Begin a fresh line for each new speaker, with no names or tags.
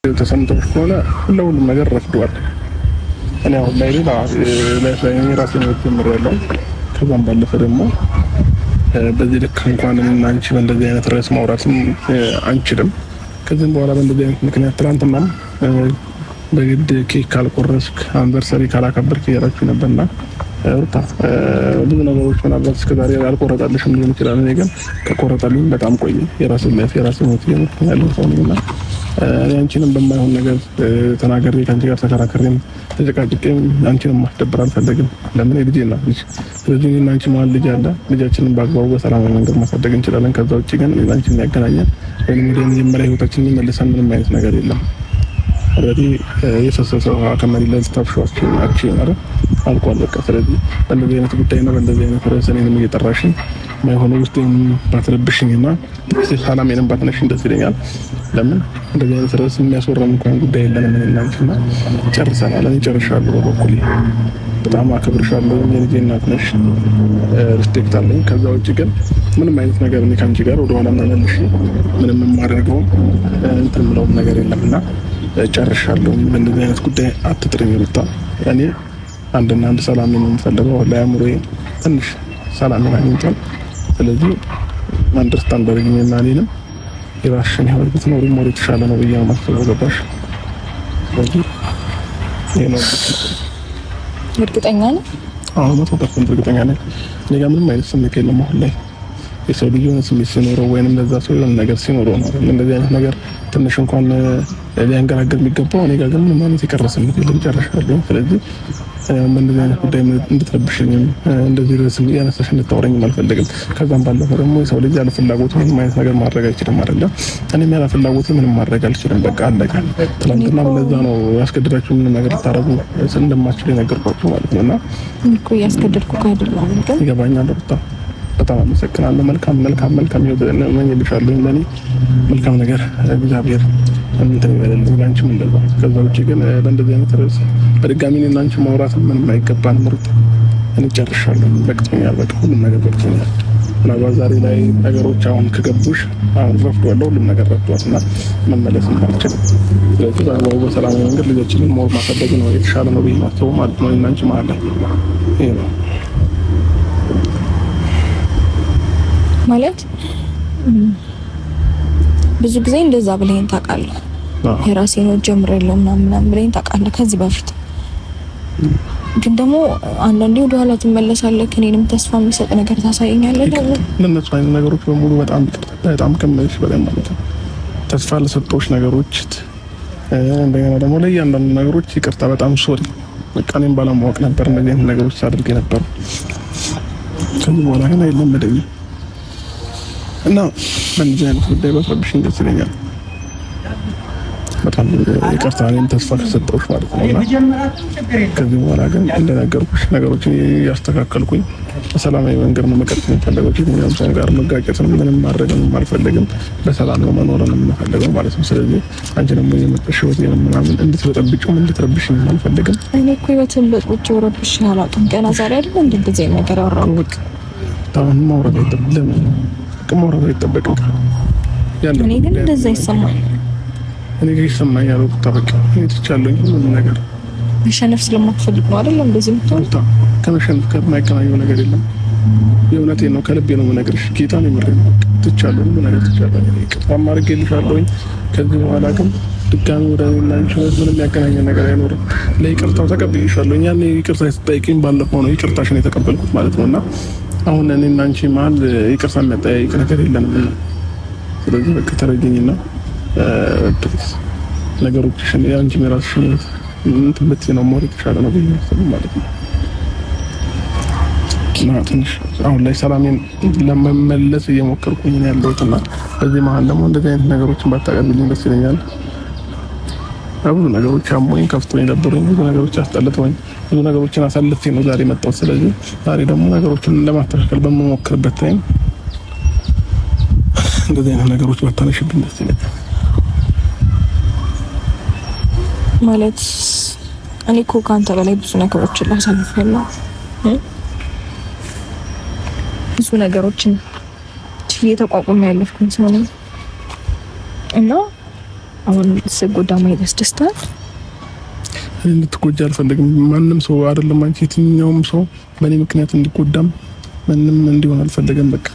ተሰምቶሽ ከሆነ ሁሉም ነገር ረፍዷል። እኔ አሁን ላይ ራሴን ጀምሬያለሁ። ከዛም ባለፈ ደግሞ በዚህ ልክ እንኳን እና አንቺ በእንደዚህ አይነት ርዕስ ማውራትም አንችልም። ከዚህም በኋላ በእንደዚህ አይነት ምክንያት ትናንትናም በግድ ኬክ ካልቆረስክ አንቨርሰሪ ካላከበርክ እያላችሁ ነበርና ሩታ ብዙ ነገሮች ምናልባት እስከዛሬ አልቆረጣልሽም ሊሆን ይችላል። እኔ ግን ከቆረጣልኝ በጣም ቆየ። የራሴን ላይፍ የራሴን ሞት ያለው ሰው ነኝና አንቺንም በማይሆን ነገር ተናገሬ ከአንቺ ጋር ተከራከሬም ተጨቃጭቄም አንቺንም ማስደበር አልፈለግም። ለምን ልጄ ነው ልጅ። ስለዚህ እኔና አንቺ መሀል ልጅ አለ። ልጃችንን በአግባቡ በሰላማዊ መንገድ ማሳደግ እንችላለን። ከዛ ውጭ ግን አንቺ የሚያገናኘን ወይም ወደ መጀመሪያ ህይወታችን የሚመልሰን ምንም አይነት ነገር የለም። ኦልሬዲ የፈሰሰው ከመሪ ላይ ተጣፍሿችሁ ናችሁ ማለት አልቋል በቃ። ስለዚህ በእንደዚህ አይነት ጉዳይና በእንደዚህ አይነት ርዕስ እኔንም እየጠራሽኝ ማይሆነው ውስጤን ባትረብሽኝና ሰላሜንም ባትነሽኝ ደስ ይለኛል። ለምን እንደዚህ አይነት ርዕስ የሚያስወራም እንኳን ጉዳይ የለንም። እኔና አንቺና ጨርሰናል። እኔ ጨርሻለሁ በበኩሌ። በጣም አከብርሻለሁ። የልጄ እናት ነሽ፣ ሪስፔክት አለኝ። ከዛ ውጭ ግን ምንም አይነት ነገር እኔ ከአንቺ ጋር ወደኋላ መመልሽ ምንም የማደርገው እንትን የምለውም ነገር የለምና ጨርሻለሁ። በእንደዚህ አይነት ጉዳይ አትጥሪኝ ሩታ። እኔ አንድና አንድ ሰላም ነው የምፈልገው። ለአእምሮዬ ትንሽ ሰላም አግኝቷል። ስለዚህ አንደርስታንድ አድርጊኝና እኔንም የራስሽን ህይወት ብትኖሪ ሞር የተሻለ ነው ብዬ ነው የማስበው። ገባሽ? ስለዚህ ይሄ ነው።
እርግጠኛ ነኝ?
አዎ 100% እርግጠኛ ነኝ። እኔ ጋር ምንም አይነት ስሜት የለም አሁን ላይ። የሰው ልጅ የሆነ ስሜት ሲኖረው ወይንም ለዛ ሰው የሆነ ነገር ሲኖረው ነው አይደል? እንደዚህ አይነት ነገር ትንሽ እንኳን ሊያንገራግር የሚገባው። እኔ ጋር ግን ምንም አይነት የቀረ ስሜት የለም። ጨርሻለሁ። ስለዚህ በእንደዚህ አይነት ጉዳይ እንድትረብሽኝም እንደዚህ ርዕስ ያነሳሽ እንድታወራኝም አልፈልግም። ከዛም ባለፈ ደግሞ የሰው ልጅ ያለ ፍላጎቱ ምንም አይነት ነገር ማድረግ አይችልም አይደለ? እኔም ያለ ፍላጎቴ ምንም ማድረግ አልችልም። በቃ አለቀ። ትናንትናም ለዛ ነው ያስገድዳችሁ ምንም ነገር ልታረጉ እንደማትችሉ የነገርኳችሁ ማለት ነውና
እኮ ያስገድድኩ አይደለም። ግን
ይገባኛል ሩታ። በጣም አመሰግናለሁ። መልካም ህይወት እመኝልሻለሁ። ለኔ መልካም ነገር እግዚአብሔር እንትን ይበልልኝ፣ ላንቺም እንደዛ። ከዛ ውጪ ግን በእንደዚህ አይነት ርዕስ በድጋሚ እኔና አንቺ ማውራት ምንም አይገባንም ሩታ። እኔ ጨርሻለሁ። በቅቶኛል። በቃ ሁሉም ነገር በቅቶኛል። ምናልባት ዛሬ ላይ ነገሮች አሁን ከገቡሽ አሁን ረፍዷል፣ ሁሉም ነገር ረፍዷልና መመለስም አልችልም። ስለዚህ በአግባቡ በሰላማዊ መንገድ ልጆችን ሞር ማሳደግ ነው የተሻለ ነው ብዬ ማስበው ማለት ነው። እኔና አንቺ መሀል ላይ ይሄ ነው
ማለት። ብዙ ጊዜ እንደዛ ብለኝ ታውቃለህ። የራሴ ነው ጀምሬያለሁ ምናምን ብለኝ ታውቃለህ ከዚህ በፊት። ግን ደግሞ አንዳንዴ ወደ ኋላ ትመለሳለህ። እኔንም ተስፋ የሚሰጥ ነገር ታሳየኛለህ። ደግሞ
ለነሱ አይነት ነገሮች በሙሉ በጣም ከመልሽ በላይ ማለት ነው ተስፋ ለሰጠሁሽ ነገሮች እንደገና ደግሞ ለእያንዳንዱ ነገሮች ይቅርታ፣ በጣም ሶሪ። በቃ እኔም ባለማወቅ ነበር እንደዚህ አይነት ነገሮች ሳደርግ ነበር። ከዚህ በኋላ ግን አይለመደኝም እና በእንደዚህ አይነት ጉዳይ ባትረብሽኝ ደስ ይለኛል። በጣም ይቅርታ፣ እኔም ተስፋ ከሰጠሁሽ ማለት ነው። እና ከዚህ በኋላ ግን እንደነገርኩሽ ነገሮችን እያስተካከልኩኝ በሰላማዊ መንገድ ነው መቀጠል የምፈልገው። ከየትኛውም ሰው ጋር መጋጨትን ምንም ማድረግንም አልፈልግም። በሰላም ነው መኖርን የምፈልገው ማለት ነው። ስለዚህ አንቺ ደግሞ የመጣሽ ህይወቴን ምናምን እንድትበጠብጪውም እንድትረብሽኝ አልፈልግም።
እኔ እኮ ህይወትን በጥብጬ ረብሽ አላውቅም። ገና ዛሬ አይደል እንደዚህ ነገር አወራሁ።
በቃ ታውን ማውራት አይደለም ማውራት አይጠበቅም።
እኔ ግን እንደዛ ይሰማል።
እኔ ጋር ይሰማኛል። ተበቃ እኔ ትቻለኝ ሁሉ ነገር
መሸነፍ ስለማትፈልግ ነው አይደል እንደዚህ የምትወጣ።
ከመሸነፍ ጋር የማይገናኘው ነገር የለም። የእውነቴን ነው፣ ከልቤ ነው የምነግርሽ። ጌታ ነው የምሬን። ትቻለኝ ሁሉ ነገር ትቻለኝ። ይቅርታ ማድረግልሻለሁ። ከዚህ በኋላ ግን ድጋሚ ወደ ላንቺ ምንም ያገናኘው ነገር አይኖርም። ለይቅርታው ተቀብዬሻለሁ። ያኔ ይቅርታ ስትጠይቂኝ ባለፈው ነው ይቅርታሽን የተቀበልኩት ማለት ነውና አሁን እኔና አንቺ መሀል ይቅርታ የሚያጠያይቅ ነገር የለንም። ስለዚህ በቃ ተረጋጊና ፕሊዝ ነገሮችሽን የአንቺ የራስሽን እንትን ብትይ ነው ሞር የተሻለ ነው ብዬ አስባለሁ ማለት ነው። እና ትንሽ አሁን ላይ ሰላሜን ለመመለስ እየሞከርኩኝ ነው ያለሁትና በዚህ መሀል ደግሞ እንደዚህ አይነት ነገሮችን ባታቀርብልኝ ደስ ይለኛል። ብዙ ነገሮች አሞኝ ከፍቶኝ ነበሩኝ። ብዙ ነገሮች አስጠልተውኝ ብዙ ነገሮችን አሳልፌ ነው ዛሬ መጣሁት። ስለዚህ ዛሬ ደግሞ ነገሮችን ለማስተካከል በመሞከርበት ታይም እንደዚህ አይነት ነገሮች ባታነሽብኝ ደስ ይለኛል።
ማለት እኔ እኮ ከአንተ በላይ ብዙ ነገሮችን ላሳልፌያለሁ። ብዙ ነገሮችን እየተቋቁሜ ያለፍኩኝ ሰው ነኝ እና አሁን ስጎዳ ማየት ያስደስታል?
እንድትጎጃ አልፈልግም። ማንም ሰው አይደለም አንቺ የትኛውም ሰው በእኔ ምክንያት እንዲጎዳም ምንም እንዲሆን አልፈልግም። በቃ